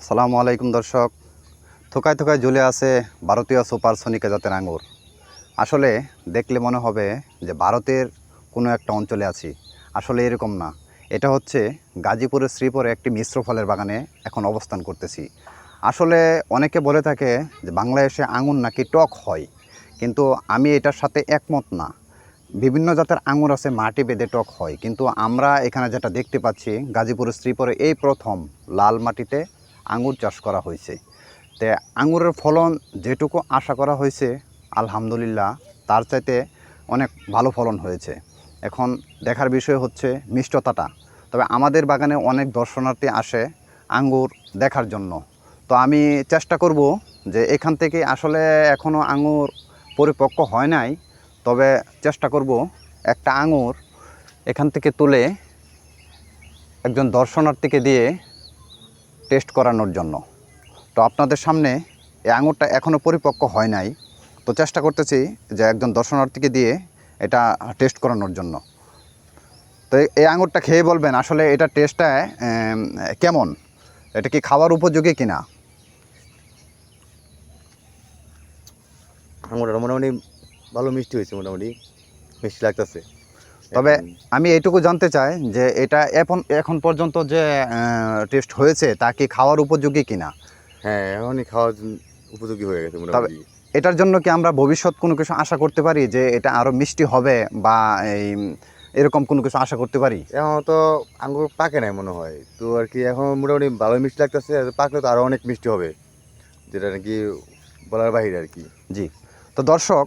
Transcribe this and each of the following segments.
সালামু আলাইকুম দর্শক। থোকায় থোকায় ঝুলে আছে ভারতীয় সুপার সোনিকা জাতের আঙুর। আসলে দেখলে মনে হবে যে ভারতের কোনো একটা অঞ্চলে আছি, আসলে এরকম না। এটা হচ্ছে গাজীপুরের শ্রীপুরে একটি মিশ্র ফলের বাগানে এখন অবস্থান করতেছি। আসলে অনেকে বলে থাকে যে বাংলাদেশে আঙুর নাকি টক হয়, কিন্তু আমি এটার সাথে একমত না। বিভিন্ন জাতের আঙুর আছে মাটি বেঁধে টক হয়, কিন্তু আমরা এখানে যেটা দেখতে পাচ্ছি গাজীপুরের শ্রীপুরে এই প্রথম লাল মাটিতে আঙুর চাষ করা হয়েছে। তে আঙুরের ফলন যেটুকু আশা করা হয়েছে আলহামদুলিল্লাহ তার চাইতে অনেক ভালো ফলন হয়েছে। এখন দেখার বিষয় হচ্ছে মিষ্টতাটা। তবে আমাদের বাগানে অনেক দর্শনার্থী আসে আঙ্গুর দেখার জন্য। তো আমি চেষ্টা করব যে এখান থেকে আসলে এখনও আঙুর পরিপক্ক হয় নাই, তবে চেষ্টা করব একটা আঙুর এখান থেকে তুলে একজন দর্শনার্থীকে দিয়ে টেস্ট করানোর জন্য। তো আপনাদের সামনে এই আঙুরটা এখনও পরিপক্ক হয় নাই, তো চেষ্টা করতেছি যে একজন দর্শনার্থীকে দিয়ে এটা টেস্ট করানোর জন্য। তো এই আঙুরটা খেয়ে বলবেন আসলে এটা টেস্টটা কেমন, এটা কি খাওয়ার উপযোগী কিনা। আঙুরটা মোটামুটি ভালো মিষ্টি হয়েছে, মোটামুটি মিষ্টি লাগতেছে। তবে আমি এইটুকু জানতে চাই যে এটা এখন পর্যন্ত যে টেস্ট হয়েছে তা কি খাওয়ার উপযোগী কিনা। হ্যাঁ, এখনই খাওয়ার উপযোগী হয়ে গেছে তবে মোটামুটি। এটার জন্য কি আমরা ভবিষ্যৎ কোনো কিছু আশা করতে পারি যে এটা আরও মিষ্টি হবে বা এরকম কোনো কিছু আশা করতে পারি। এখন তো আঙুর পাকে নাই মনে হয়, তো আর কি এখন মোটামুটি ভালো মিষ্টি লাগতেছে। পাকলে তো আরও অনেক মিষ্টি হবে, যেটা নাকি বলার বাহিরে আর কি। জি, তো দর্শক,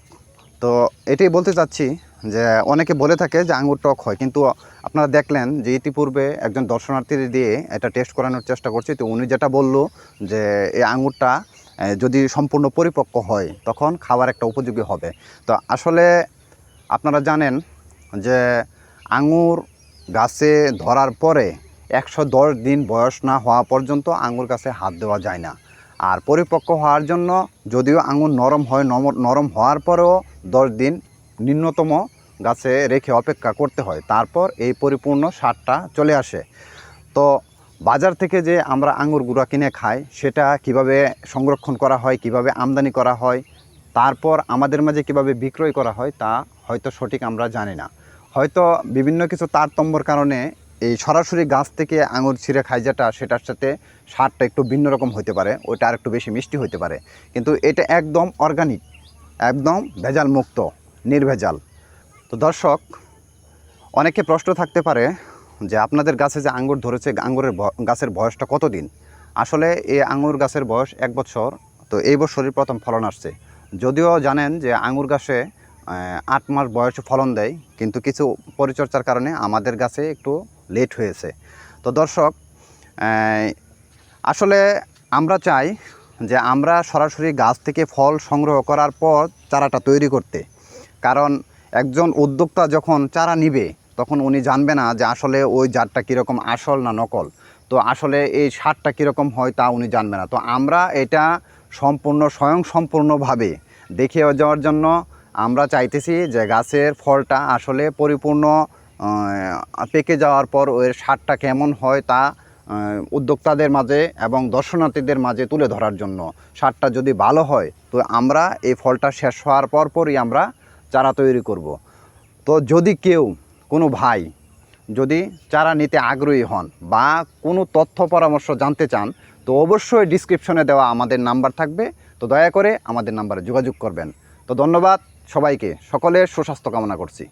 তো এটাই বলতে চাচ্ছি যে অনেকে বলে থাকে যে আঙুর টক হয়, কিন্তু আপনারা দেখলেন যে ইতিপূর্বে একজন দর্শনার্থী দিয়ে এটা টেস্ট করানোর চেষ্টা করছি। তো উনি যেটা বলল যে এই আঙুরটা যদি সম্পূর্ণ পরিপক্ক হয় তখন খাওয়ার একটা উপযোগী হবে। তো আসলে আপনারা জানেন যে আঙুর গাছে ধরার পরে 110 দিন বয়স না হওয়া পর্যন্ত আঙুর গাছে হাত দেওয়া যায় না। আর পরিপক্ক হওয়ার জন্য যদিও আঙুর নরম হয়, নরম হওয়ার পরেও 10 দিন ন্যূনতম গাছে রেখে অপেক্ষা করতে হয়, তারপর এই পরিপূর্ণ স্বাদটা চলে আসে। তো বাজার থেকে যে আমরা আঙুর গুঁড়া কিনে খাই সেটা কিভাবে সংরক্ষণ করা হয়, কিভাবে আমদানি করা হয়, তারপর আমাদের মাঝে কিভাবে বিক্রয় করা হয় তা হয়তো সঠিক আমরা জানি না। হয়তো বিভিন্ন কিছু তারতম্যর কারণে এই সরাসরি গাছ থেকে আঙুর ছিঁড়ে খাই যেটা, সেটার সাথে স্বাদটা একটু ভিন্ন রকম হতে পারে, ওইটা আর একটু বেশি মিষ্টি হতে পারে। কিন্তু এটা একদম অর্গানিক, একদম ভেজাল মুক্ত, নির্ভেজাল। তো দর্শক, অনেকে প্রশ্ন থাকতে পারে যে আপনাদের গাছে যে আঙ্গুর ধরেছে আঙ্গুরের গাছের বয়সটা কতদিন। আসলে এই আঙ্গুর গাছের বয়স 1 বছর। তো এই বছরই প্রথম ফলন আসছে। যদিও জানেন যে আঙ্গুর গাছে 8 মাস বয়সে ফলন দেয়, কিন্তু কিছু পরিচর্যার কারণে আমাদের গাছে একটু লেট হয়েছে। তো দর্শক, আসলে আমরা চাই যে আমরা সরাসরি গাছ থেকে ফল সংগ্রহ করার পর চারাটা তৈরি করতে। কারণ একজন উদ্যোক্তা যখন চারা নিবে তখন উনি জানবে না যে আসলে ওই জাতটা কীরকম, আসল না নকল। তো আসলে এই স্বাদটা কীরকম হয় তা উনি জানবে না। তো আমরা এটা সম্পূর্ণ স্বয়ংসম্পূর্ণভাবে দেখে যাওয়ার জন্য আমরা চাইতেছি যে গাছের ফলটা আসলে পরিপূর্ণ পেকে যাওয়ার পর ওর স্বাদটা কেমন হয় তা উদ্যোক্তাদের মাঝে এবং দর্শনার্থীদের মাঝে তুলে ধরার জন্য। স্বাদটা যদি ভালো হয় তো আমরা এই ফলটা শেষ হওয়ার পরই আমরা চারা তৈরি করব। তো যদি কেউ, কোনো ভাই যদি চারা নিতে আগ্রহী হন বা কোনো তথ্য পরামর্শ জানতে চান, তো অবশ্যই ডিসক্রিপশনে দেওয়া আমাদের নাম্বার থাকবে। তো দয়া করে আমাদের নাম্বারে যোগাযোগ করবেন। তো ধন্যবাদ সবাইকে, সকলের সুস্বাস্থ্য কামনা করছি।